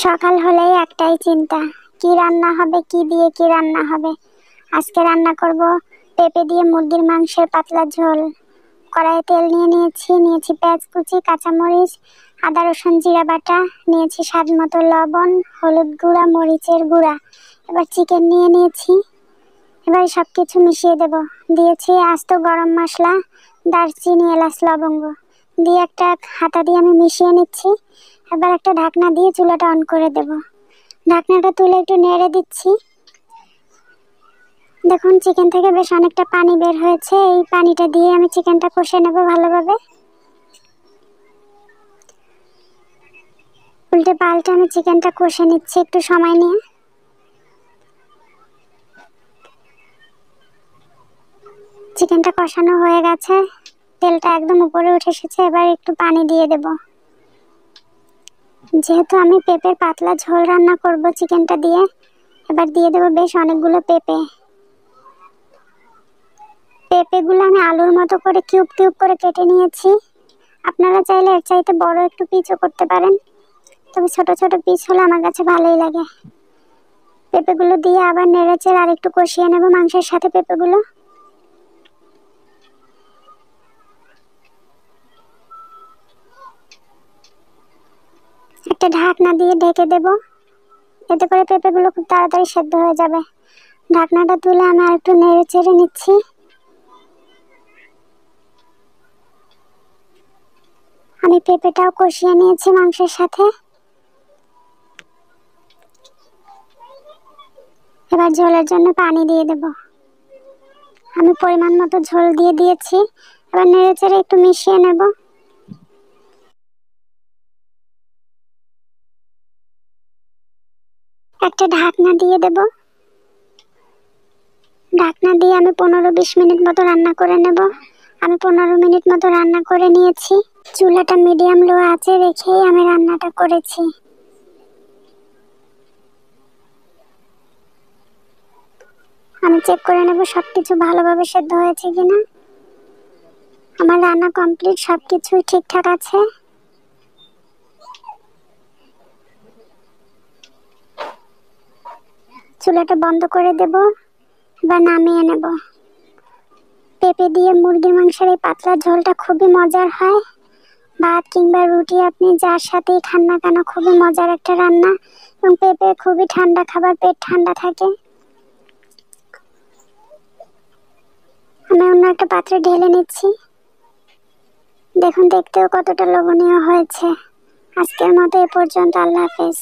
সকাল হলেই একটাই চিন্তা, কি রান্না হবে, কি দিয়ে কি রান্না হবে। আজকে রান্না করব পেঁপে দিয়ে মুরগির মাংসের পাতলা ঝোল। কড়াইয়ে তেল নিয়েছি পেঁয়াজ কুচি, কাঁচামরিচ, আদা রসুন জিরা বাটা, নিয়েছি স্বাদ মতো লবণ, হলুদ গুঁড়া, মরিচের গুঁড়া। এবার চিকেন নিয়েছি। এবার সবকিছু মিশিয়ে দেব। দিয়েছি আস্ত গরম মশলা, দারচিনি, এলাচ, লবঙ্গ দিয়ে একটা হাতা দিয়ে আমি মিশিয়ে নিচ্ছি। এবার একটা ঢাকনা দিয়ে চুলাটা অন করে দেব। ঢাকনাটা তুলে একটু নেড়ে দিচ্ছি। দেখুন চিকেন থেকে বেশ অনেকটা পানি বের হয়েছে। এই পানিটা দিয়ে আমি চিকেনটা কষে নেব ভালোভাবে। উল্টে পাল্টে আমি চিকেনটা কষে নিচ্ছি একটু সময় নিয়ে। চিকেনটা কষানো হয়ে গেছে, তেলটা একদম উপরে উঠে এসেছে। এবার একটু পানি দিয়ে দেব। যেহেতু আমি পেঁপের পাতলা ঝোল রান্না করব চিকেনটা দিয়ে, এবার দিয়ে দেব বেশ অনেকগুলো পেঁপে। পেঁপেগুলো আমি আলুর মতো করে কিউব কিউব করে কেটে নিয়েছি। আপনারা চাইলে এর চাইতে বড় একটু পিসও করতে পারেন, তবে ছোট ছোট পিস হলে আমার কাছে ভালোই লাগে। পেঁপেগুলো দিয়ে আবার নেড়েচেড়ে আর একটু কষিয়ে নেব মাংসের সাথে পেঁপেগুলো। একটা ঢাকনা দিয়ে ঢেকে দেব, এতে করে পেঁপেগুলো খুব তাড়াতাড়ি সেদ্ধ হয়ে যাবে। ঢাকনাটা তুলে আমি আর একটু নেড়েচেড়ে নিচ্ছি। আমি পেঁপেটাও কষিয়ে নিয়েছি মাংসের সাথে। এবার ঝোলের জন্য পানি দিয়ে দেব। আমি পরিমাণ মতো ঝোল দিয়ে দিয়েছি। এবার নেড়েচেড়ে একটু মিশিয়ে নেব। একটা ঢাকনা দিয়ে দেব। ঢাকনা দিয়ে আমি 15-20 মিনিট মতো রান্না করে নেব। আমি 15 মিনিট মতো রান্না করে নিয়েছি। চুলাটা মিডিয়াম লো আঁচে রেখেই আমি রান্নাটা করেছি। আমি চেক করে নেব সবকিছু ভালোভাবে সেদ্ধ হয়েছে কিনা। আমার রান্না কমপ্লিট, সবকিছু ঠিকঠাক আছে। চুলাটা বন্ধ করে দেব বা নামিয়ে নেব। পেঁপে দিয়ে মুরগির মাংসের এই পাতলা ঝোলটা খুবই মজার হয়। ভাত কিংবা রুটি আপনি যার সাথেই খান না কেন, খুবই মজার একটা রান্না। এবং পেঁপে খুবই ঠান্ডা খাবার, পেট ঠান্ডা থাকে। আমি অন্য একটা পাত্রে ঢেলে নিচ্ছি। দেখুন দেখতেও কতটা লোভনীয় হয়েছে। আজকের মতো এ পর্যন্ত। আল্লাহ হাফেজ।